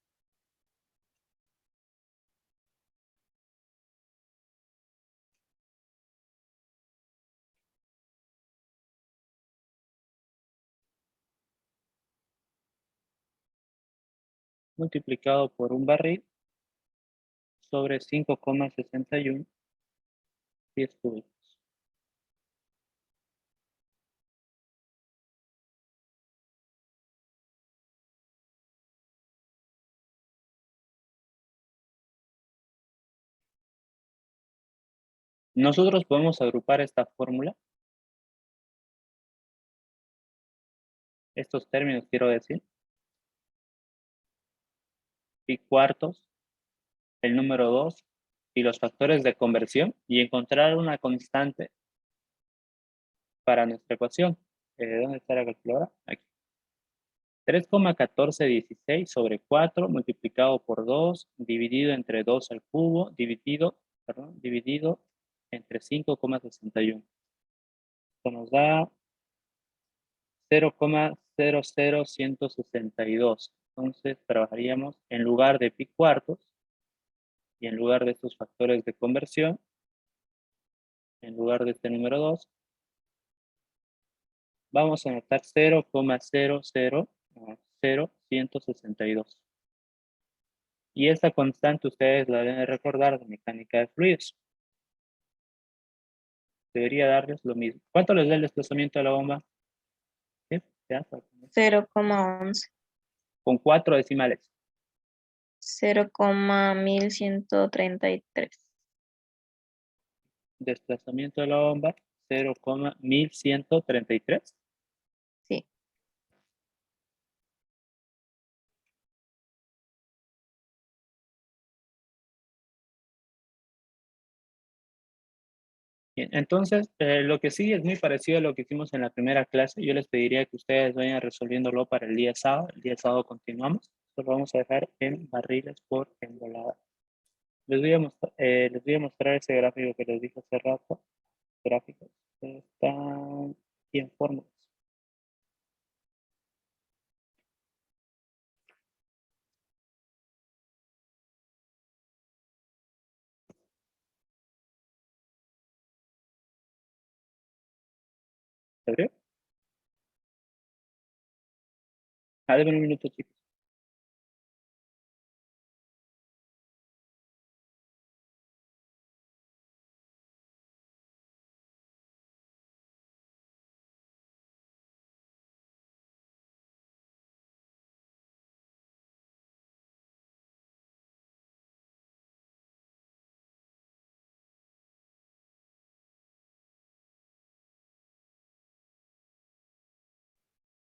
multiplicado por un barril sobre 5,61 pies cúbicos. Nosotros podemos agrupar esta fórmula, estos términos quiero decir, pi cuartos, el número 2 y los factores de conversión y encontrar una constante para nuestra ecuación. ¿Dónde está la calculadora? Aquí. 3,1416 sobre 4 multiplicado por 2 dividido entre 2 al cubo dividido entre 5,61. Esto nos da 0,00162. Entonces trabajaríamos en lugar de pi cuartos y en lugar de estos factores de conversión, en lugar de este número 2, vamos a anotar 0,00162. Y esta constante ustedes la deben recordar de mecánica de fluidos. Debería darles lo mismo. ¿Cuánto les da el desplazamiento de la bomba? ¿Sí? 0,11. Con 4 decimales. 0,1133. Desplazamiento de la bomba, 0,1133. Sí. Bien, entonces, lo que sigue es muy parecido a lo que hicimos en la primera clase. Yo les pediría que ustedes vayan resolviéndolo para el día sábado. El día sábado continuamos. Lo vamos a dejar en barriles por embolada. Les voy a mostrar ese gráfico que les dije hace rato. Gráficos están bien fórmulas. ¿Se abrió? Dame un minuto, chicos.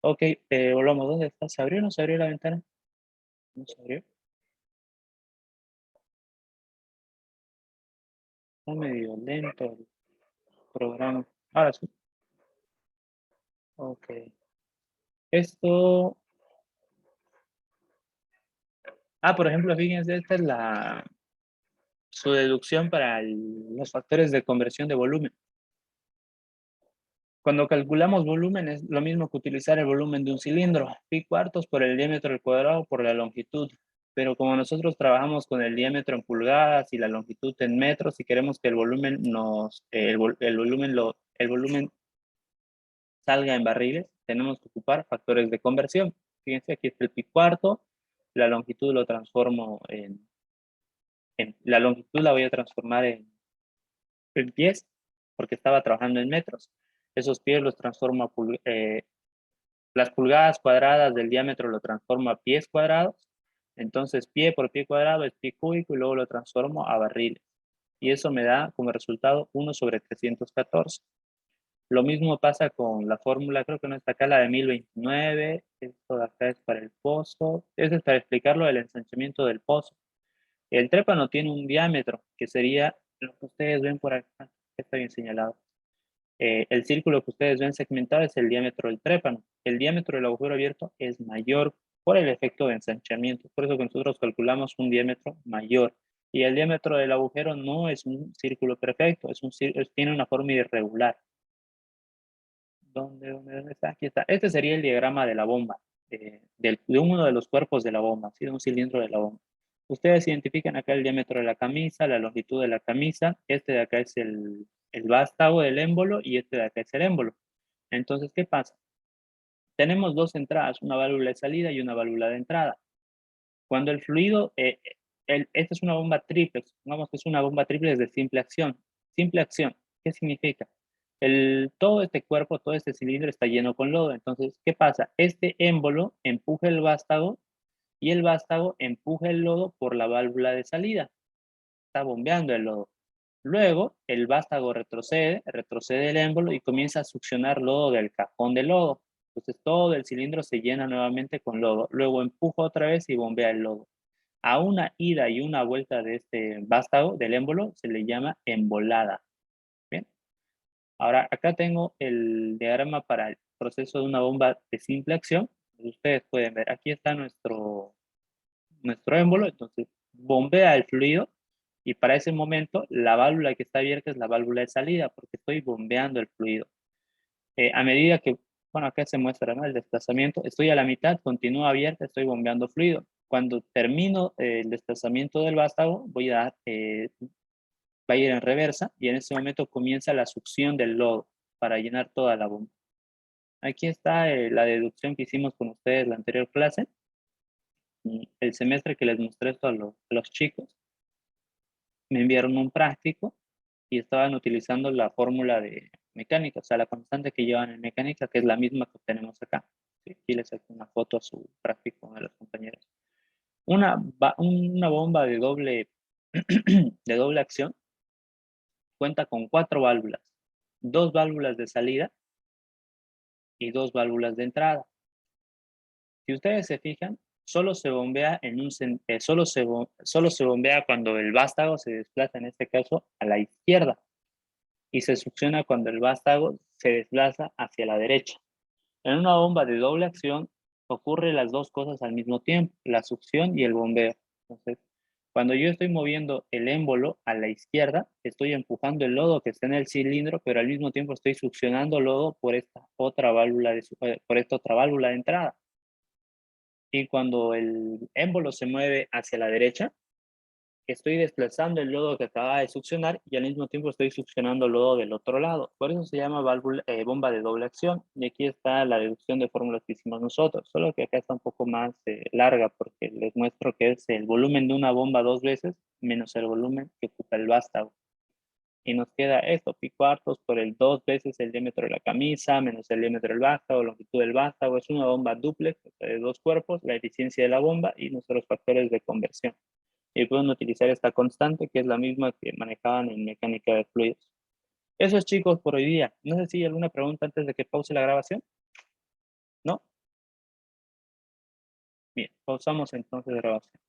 Ok, volvamos. ¿Dónde está? ¿Se abrió o no se abrió la ventana? No se abrió. Está medio lento el programa. Ahora sí. Ok. Esto. Por ejemplo, fíjense, esta es su deducción para los factores de conversión de volumen. Cuando calculamos volumen es lo mismo que utilizar el volumen de un cilindro. Pi cuartos por el diámetro al cuadrado por la longitud. Pero como nosotros trabajamos con el diámetro en pulgadas y la longitud en metros y queremos que el volumen el volumen salga en barriles, tenemos que ocupar factores de conversión. Fíjense, aquí está el pi cuarto, la longitud lo transformo la longitud la voy a transformar en pies, porque estaba trabajando en metros. Esos pies los transformo a las pulgadas cuadradas del diámetro lo transformo a pies cuadrados. Entonces, pie por pie cuadrado es pi cúbico y luego lo transformo a barriles. Y eso me da como resultado 1/314. Lo mismo pasa con la fórmula, creo que no está acá, la de 1029. Esto de acá es para el pozo. Eso es para explicar lo del ensanchamiento del pozo. El trépano tiene un diámetro, que sería lo que ustedes ven por acá. Está bien señalado. El círculo que ustedes ven segmentado es el diámetro del trépano. El diámetro del agujero abierto es mayor por el efecto de ensanchamiento. Por eso que nosotros calculamos un diámetro mayor. Y el diámetro del agujero no es un círculo perfecto, tiene una forma irregular. ¿Dónde está? Aquí está. Este sería el diagrama de la bomba, de uno de los cuerpos de la bomba, ¿sí? De un cilindro de la bomba. Ustedes identifican acá el diámetro de la camisa, la longitud de la camisa. Este de acá es el vástago del émbolo y este de acá es el émbolo. Entonces, ¿qué pasa? Tenemos dos entradas, una válvula de salida y una válvula de entrada. Cuando el fluido, esta es una bomba triple, supongamos que es una bomba triple de simple acción. Simple acción, ¿qué significa? Todo este cuerpo, todo este cilindro está lleno con lodo. Entonces, ¿qué pasa? Este émbolo empuja el vástago y el vástago empuja el lodo por la válvula de salida. Está bombeando el lodo. Luego, el vástago retrocede el émbolo y comienza a succionar lodo del cajón de lodo. Entonces, todo el cilindro se llena nuevamente con lodo. Luego empuja otra vez y bombea el lodo. A una ida y una vuelta de este vástago, del émbolo, se le llama embolada. Bien. Ahora, acá tengo el diagrama para el proceso de una bomba de simple acción. Ustedes pueden ver, aquí está nuestro émbolo. Entonces, bombea el fluido. Y para ese momento, la válvula que está abierta es la válvula de salida, porque estoy bombeando el fluido. A medida que, bueno, acá se muestra, ¿no?, el desplazamiento, estoy a la mitad, continúa abierta, estoy bombeando fluido. Cuando termino el desplazamiento del vástago, va a ir en reversa, y en ese momento comienza la succión del lodo para llenar toda la bomba. Aquí está la deducción que hicimos con ustedes la anterior clase. El semestre que les mostré esto a los chicos, me enviaron un práctico y estaban utilizando la fórmula de mecánica, o sea, la constante que llevan en mecánica, que es la misma que tenemos acá. ¿Sí? Aquí les saco una foto a su práctico de los compañeros. Una bomba de doble, de doble acción cuenta con 4 válvulas, 2 válvulas de salida y 2 válvulas de entrada. Si ustedes se fijan, solo se bombea solo se bombea cuando el vástago se desplaza, en este caso, a la izquierda, y se succiona cuando el vástago se desplaza hacia la derecha. En una bomba de doble acción ocurren las dos cosas al mismo tiempo, la succión y el bombeo. Entonces, cuando yo estoy moviendo el émbolo a la izquierda, estoy empujando el lodo que está en el cilindro, pero al mismo tiempo estoy succionando lodo por esta otra válvula de entrada. Y cuando el émbolo se mueve hacia la derecha, estoy desplazando el lodo que acaba de succionar y al mismo tiempo estoy succionando lodo del otro lado. Por eso se llama bomba de doble acción. Y aquí está la deducción de fórmulas que hicimos nosotros, solo que acá está un poco más larga, porque les muestro que es el volumen de una bomba 2 veces menos el volumen que ocupa el vástago. Y nos queda esto, pi cuartos por el 2 veces el diámetro de la camisa, menos el diámetro del vástago, longitud del vástago. Es una bomba dúplex, o sea, de 2 cuerpos, la eficiencia de la bomba y nuestros factores de conversión. Y pueden utilizar esta constante, que es la misma que manejaban en mecánica de fluidos. Eso es, chicos, por hoy día. No sé si hay alguna pregunta antes de que pause la grabación. ¿No? Bien, pausamos entonces la grabación.